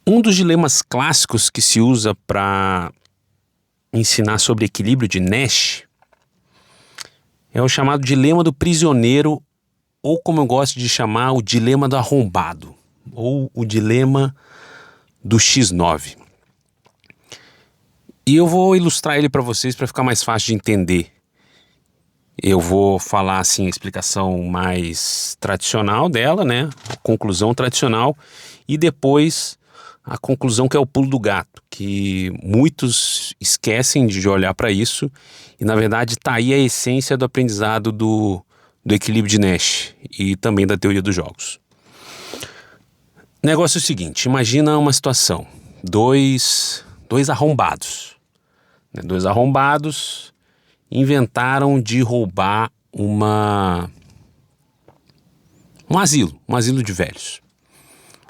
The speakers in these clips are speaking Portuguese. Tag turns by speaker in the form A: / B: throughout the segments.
A: Um dos dilemas clássicos que se usa para ensinar sobre equilíbrio de Nash é o chamado dilema do prisioneiro, ou como eu gosto de chamar, o dilema do arrombado, ou o dilema do X9. E eu vou ilustrar ele para vocês para ficar mais fácil de entender. Eu vou falar assim a explicação mais tradicional dela, né? A conclusão tradicional, e depois a conclusão que é o pulo do gato, que muitos esquecem de olhar para isso, e na verdade está aí a essência do aprendizado do equilíbrio de Nash e também da teoria dos jogos. O negócio é o seguinte: imagina uma situação, dois arrombados, né? Dois arrombados inventaram de roubar um asilo de velhos.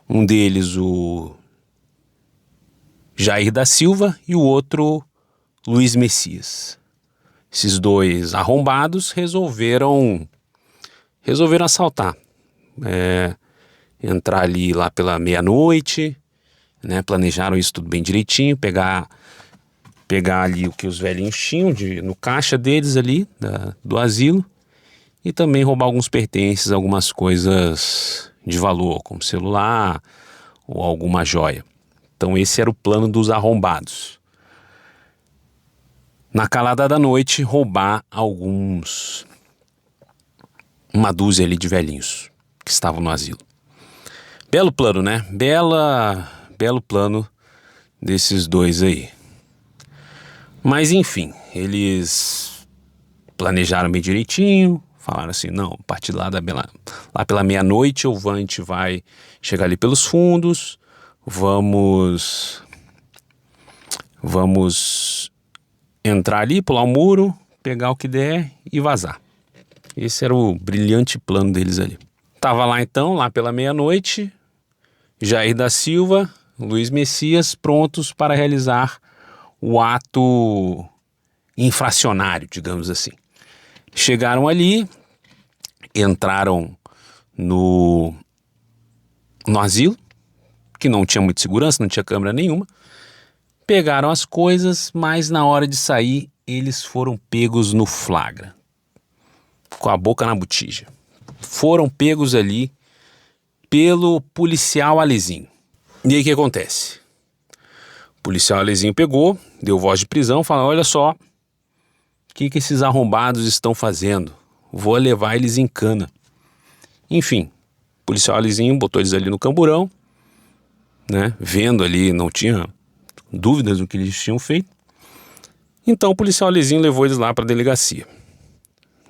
A: Um deles, o Jair da Silva, e o outro, Luiz Messias. Esses dois arrombados resolveram assaltar, entrar ali lá pela meia-noite, né? Planejaram isso tudo bem direitinho, pegar ali o que os velhinhos tinham no caixa deles ali, do asilo, e também roubar alguns pertences, algumas coisas de valor, como celular ou alguma joia. Então esse era o plano dos arrombados. Na calada da noite, roubar uma dúzia ali de velhinhos que estavam no asilo. Belo plano, né? Belo plano desses dois aí. Mas enfim, eles planejaram bem direitinho, falaram assim: não, a partir lá pela meia-noite a gente vai chegar ali pelos fundos, vamos entrar ali, pular o muro, pegar o que der e vazar. Esse era o brilhante plano deles ali. Tava lá então, lá pela meia-noite, Jair da Silva, Luiz Messias, prontos para realizar o ato infracionário, digamos assim. Chegaram ali, entraram no asilo, que não tinha muita segurança, não tinha câmera nenhuma. Pegaram as coisas, mas na hora de sair, eles foram pegos no flagra, com a boca na botija. Foram pegos ali pelo policial Alezinho. E aí o que acontece? O policial Alezinho pegou, deu voz de prisão, falou: olha só, o que esses arrombados estão fazendo? Vou levar eles em cana. Enfim, o policial Alezinho botou eles ali no camburão, né? Vendo ali, não tinha dúvidas do que eles tinham feito. Então o policial Alezinho levou eles lá para a delegacia.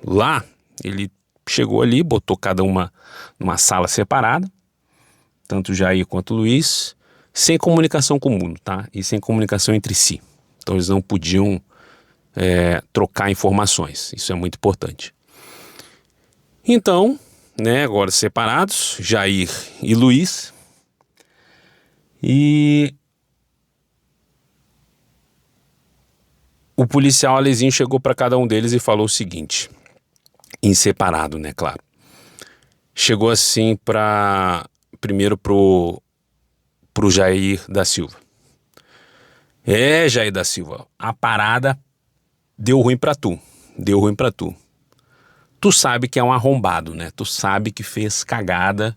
A: Lá, ele chegou ali, botou cada uma numa sala separada, tanto o Jair quanto o Luiz, sem comunicação com o mundo, tá? E sem comunicação entre si. Então eles não podiam trocar informações. Isso é muito importante. Então, né, agora separados, Jair e Luiz, e o policial Alezinho chegou para cada um deles e falou o seguinte, em separado, né, claro. Chegou assim primeiro pro Jair da Silva. Jair da Silva, a parada deu ruim pra tu. Tu sabe que é um arrombado, né? Tu sabe que fez cagada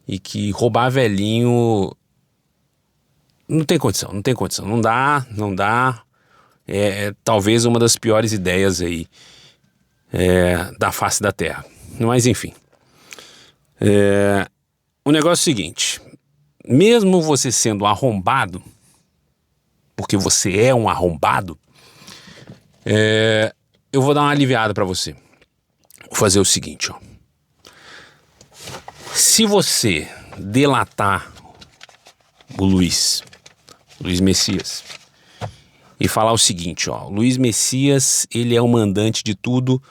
A: e que roubar velhinho não tem condição. Não dá. É talvez uma das piores ideias aí da face da terra. Mas enfim. O negócio é o seguinte: mesmo você sendo arrombado, porque você é um arrombado, eu vou dar uma aliviada pra você. Vou fazer o seguinte, ó. Se você delatar o Luiz Messias e falar o seguinte, ó: Luiz Messias, ele é o mandante de tudo,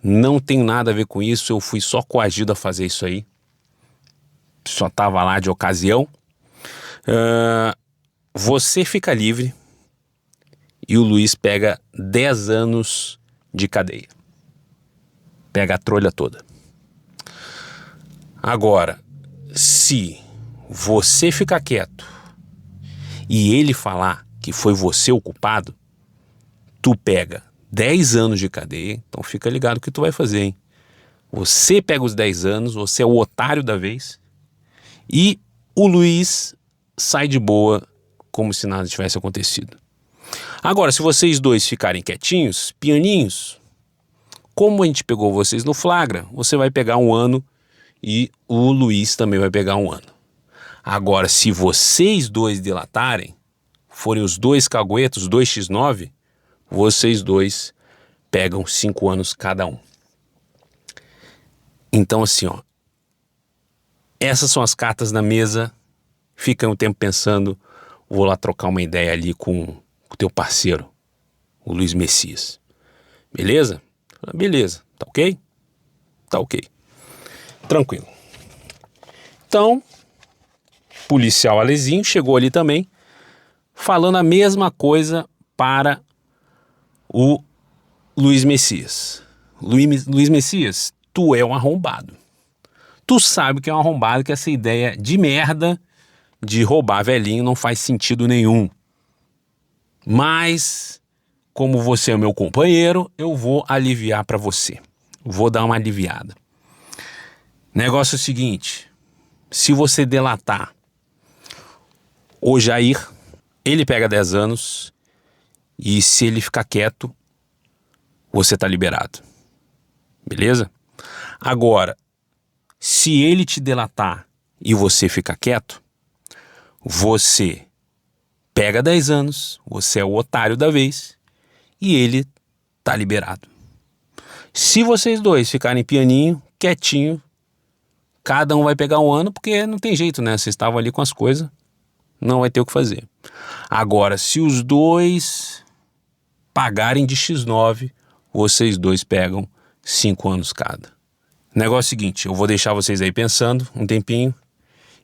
A: não tem nada a ver com isso, eu fui só coagido a fazer isso aí, só tava lá de ocasião, você fica livre e o Luiz pega 10 anos de cadeia. Pega a trolha toda. Agora, se você ficar quieto e ele falar que foi você o culpado, tu pega 10 anos de cadeia. Então fica ligado o que tu vai fazer, hein? Você pega os 10 anos, você é o otário da vez, e o Luiz sai de boa como se nada tivesse acontecido. Agora, se vocês dois ficarem quietinhos, pianinhos, como a gente pegou vocês no flagra, você vai pegar 1 ano e o Luiz também vai pegar 1 ano. Agora, se vocês dois delatarem, forem os dois caguetos, 2x9, vocês dois pegam 5 anos cada um. Então assim, ó, essas são as cartas na mesa. Fica um tempo pensando, vou lá trocar uma ideia ali com o teu parceiro, o Luiz Messias. Beleza? Beleza, tá ok? Tá ok. Tranquilo. Então, policial Alezinho chegou ali também, falando a mesma coisa para o Luiz Messias. Luiz Messias, tu é um arrombado. Tu sabe que é um arrombado, que essa ideia de merda de roubar velhinho não faz sentido nenhum. Mas, como você é meu companheiro, eu vou aliviar para você. Vou dar uma aliviada. Negócio é o seguinte, se você delatar o Jair, ele pega 10 anos e se ele ficar quieto, você tá liberado. Beleza? Agora, se ele te delatar e você ficar quieto, você pega 10 anos, você é o otário da vez e ele tá liberado. Se vocês dois ficarem pianinho, quietinho, cada um vai pegar 1 ano, porque não tem jeito, né? Vocês estavam ali com as coisas, não vai ter o que fazer. Agora, se os dois pagarem de X9, vocês dois pegam 5 anos cada. Negócio seguinte, eu vou deixar vocês aí pensando um tempinho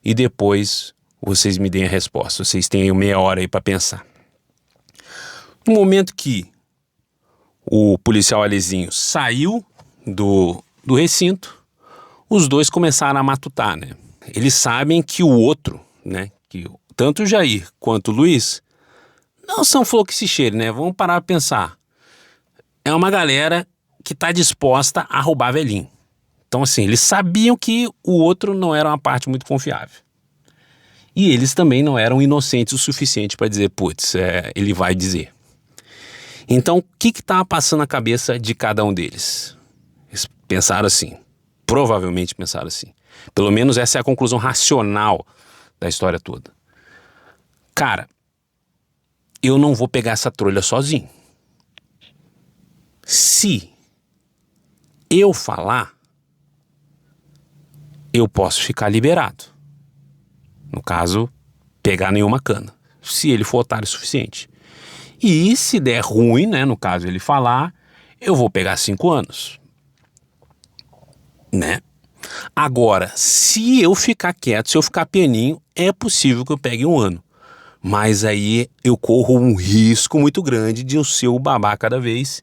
A: e depois vocês me deem a resposta. Vocês têm aí 30 minutos aí para pensar. No momento que o policial Alezinho saiu do recinto, os dois começaram a matutar, né? Eles sabem que o outro, né? Que tanto o Jair quanto o Luiz não são flor que se cheire, né? Vamos parar a pensar. É uma galera que tá disposta a roubar velhinho. Então assim, eles sabiam que o outro não era uma parte muito confiável. E eles também não eram inocentes o suficiente para dizer, putz, ele vai dizer. Então, o que estava passando na cabeça de cada um deles? Eles pensaram assim, provavelmente pensaram assim. Pelo menos essa é a conclusão racional da história toda. Cara, eu não vou pegar essa trolha sozinho. Se eu falar, eu posso ficar liberado. No caso, pegar nenhuma cana. Se ele for otário o suficiente. E se der ruim, né? No caso ele falar, eu vou pegar 5 anos. Né? Agora, se eu ficar quieto, se eu ficar pianinho, é possível que eu pegue 1 ano. Mas aí eu corro um risco muito grande de eu ser o babaca da vez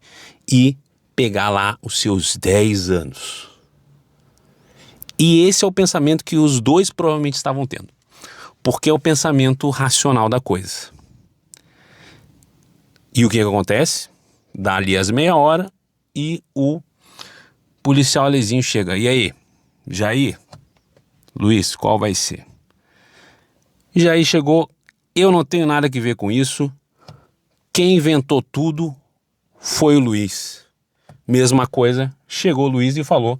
A: e pegar lá os seus 10 anos. E esse é o pensamento que os dois provavelmente estavam tendo. Porque é o pensamento racional da coisa. E o que acontece? Dá ali as 30 minutos e o policial Alezinho chega. E aí? Jair? Luiz, qual vai ser? Jair chegou, eu não tenho nada que ver com isso. Quem inventou tudo foi o Luiz. Mesma coisa, chegou o Luiz e falou,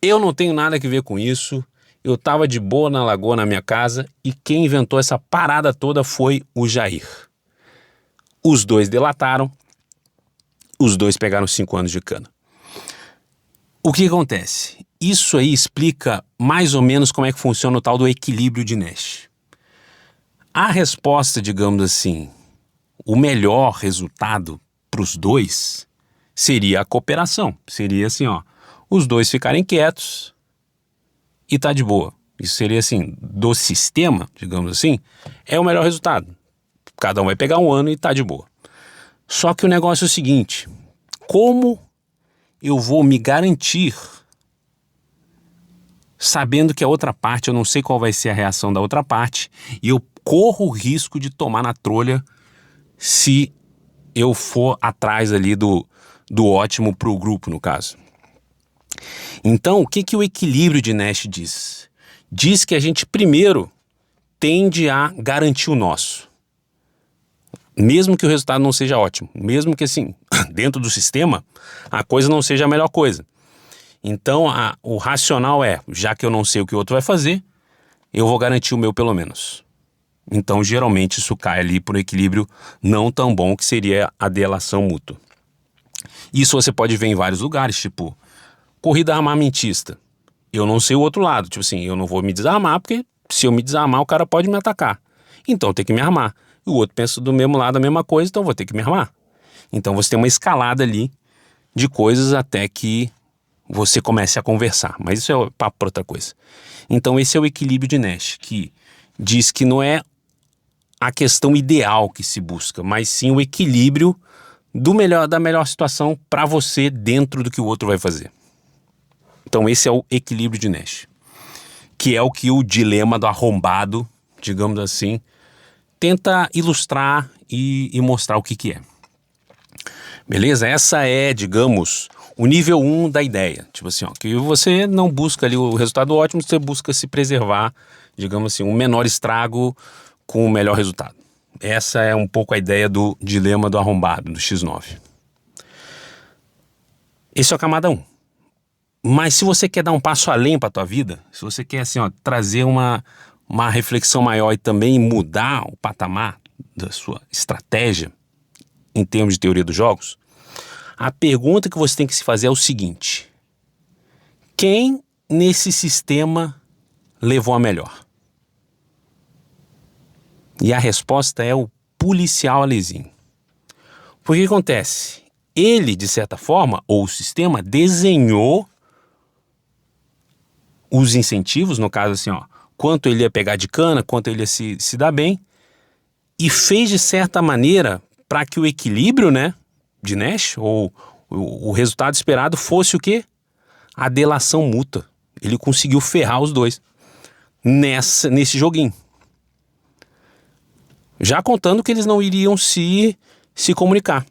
A: eu não tenho nada que ver com isso. Eu tava de boa na lagoa na minha casa e quem inventou essa parada toda foi o Jair. Os dois delataram, os dois pegaram 5 anos de cana. O que acontece? Isso aí explica mais ou menos como é que funciona o tal do equilíbrio de Nash. A resposta, digamos assim, o melhor resultado para os dois seria a cooperação. Seria assim, ó, os dois ficarem quietos e tá de boa. Isso seria assim, do sistema, digamos assim, é o melhor resultado. Cada um vai pegar 1 ano e tá de boa. Só que o negócio é o seguinte, como eu vou me garantir, sabendo que a outra parte, eu não sei qual vai ser a reação da outra parte, e eu corro o risco de tomar na trolha se eu for atrás ali do ótimo para o grupo, no caso. Então, o que o equilíbrio de Nash diz? Diz que a gente primeiro tende a garantir o nosso. Mesmo que o resultado não seja ótimo. Mesmo que, assim, dentro do sistema, a coisa não seja a melhor coisa. Então, o racional é, já que eu não sei o que o outro vai fazer, eu vou garantir o meu pelo menos. Então, geralmente, isso cai ali por um equilíbrio não tão bom, que seria a delação mútua. Isso você pode ver em vários lugares, tipo, corrida armamentista. Eu não sei o outro lado, tipo assim, eu não vou me desarmar, porque se eu me desarmar, o cara pode me atacar. Então, eu tenho que me armar. E o outro pensa do mesmo lado a mesma coisa, então eu vou ter que me armar. Então, você tem uma escalada ali de coisas até que você comece a conversar. Mas isso é papo para outra coisa. Então, esse é o equilíbrio de Nash, que diz que não é a questão ideal que se busca, mas sim o equilíbrio da melhor situação para você dentro do que o outro vai fazer. Então esse é o equilíbrio de Nash, que é o que o dilema do arrombado, digamos assim, tenta ilustrar e mostrar o que é. Beleza? Essa é, digamos, o nível 1 da ideia. Tipo assim, ó, que você não busca ali o resultado ótimo, você busca se preservar, digamos assim, um menor estrago com o melhor resultado. Essa é um pouco a ideia do dilema do arrombado, do X9. Esse é a camada 1. Mas se você quer dar um passo além para a tua vida, se você quer assim, ó, trazer uma reflexão maior e também mudar o patamar da sua estratégia em termos de teoria dos jogos, a pergunta que você tem que se fazer é o seguinte: quem nesse sistema levou a melhor? E a resposta é o policial Alezinho. Porque o que acontece? Ele, de certa forma, ou o sistema, desenhou os incentivos, no caso assim, ó, quanto ele ia pegar de cana, quanto ele ia se dar bem, e fez de certa maneira para que o equilíbrio, né, de Nash, ou o resultado esperado fosse o quê? A delação mútua. Ele conseguiu ferrar os dois nesse joguinho. Já contando que eles não iriam se comunicar.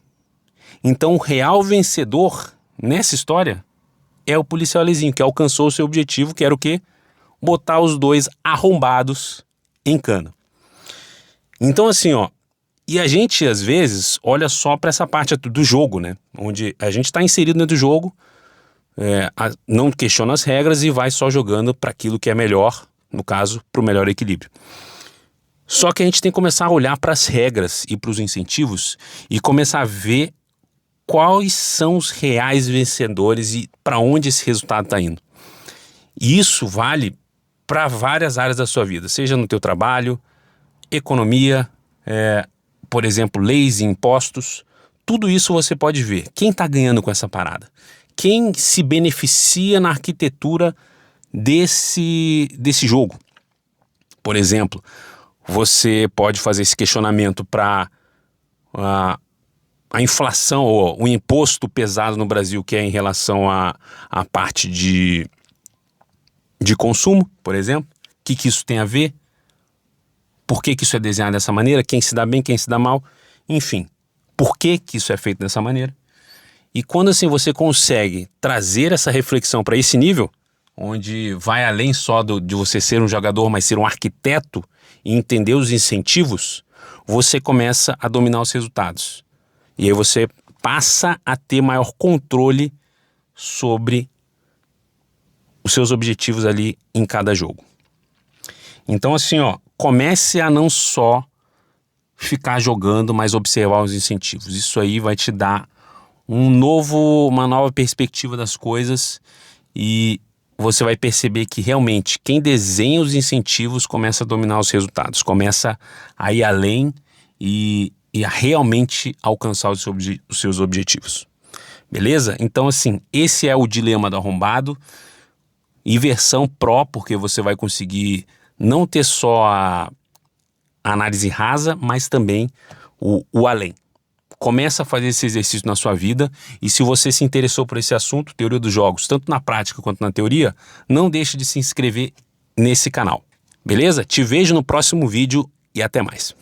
A: Então o real vencedor nessa história é o policial Alezinho, que alcançou o seu objetivo, que era o quê? Botar os dois arrombados em cana. Então assim, ó, e a gente às vezes olha só para essa parte do jogo, né? Onde a gente está inserido dentro do jogo, não questiona as regras e vai só jogando para aquilo que é melhor, no caso, para o melhor equilíbrio. Só que a gente tem que começar a olhar para as regras e para os incentivos e começar a ver quais são os reais vencedores e para onde esse resultado está indo. E isso vale para várias áreas da sua vida, seja no teu trabalho, economia, por exemplo, leis e impostos. Tudo isso você pode ver. Quem está ganhando com essa parada? Quem se beneficia na arquitetura desse jogo? Por exemplo, você pode fazer esse questionamento para a inflação ou o imposto pesado no Brasil, que é em relação à parte de consumo, por exemplo. O que isso tem a ver? Por que isso é desenhado dessa maneira? Quem se dá bem, quem se dá mal? Enfim, por que isso é feito dessa maneira? E quando assim você consegue trazer essa reflexão para esse nível, onde vai além só de você ser um jogador, mas ser um arquiteto e entender os incentivos, você começa a dominar os resultados. E aí você passa a ter maior controle sobre os seus objetivos ali em cada jogo. Então assim, ó, comece a não só ficar jogando, mas observar os incentivos. Isso aí vai te dar uma nova perspectiva das coisas e você vai perceber que realmente quem desenha os incentivos começa a dominar os resultados, começa a ir além e a realmente alcançar os seus objetivos. Beleza? Então assim, esse é o dilema do arrombado e versão Pro, porque você vai conseguir não ter só a análise rasa, mas também o além. Começa a fazer esse exercício na sua vida e se você se interessou por esse assunto, teoria dos jogos, tanto na prática quanto na teoria, não deixe de se inscrever nesse canal. Beleza? Te vejo no próximo vídeo e até mais.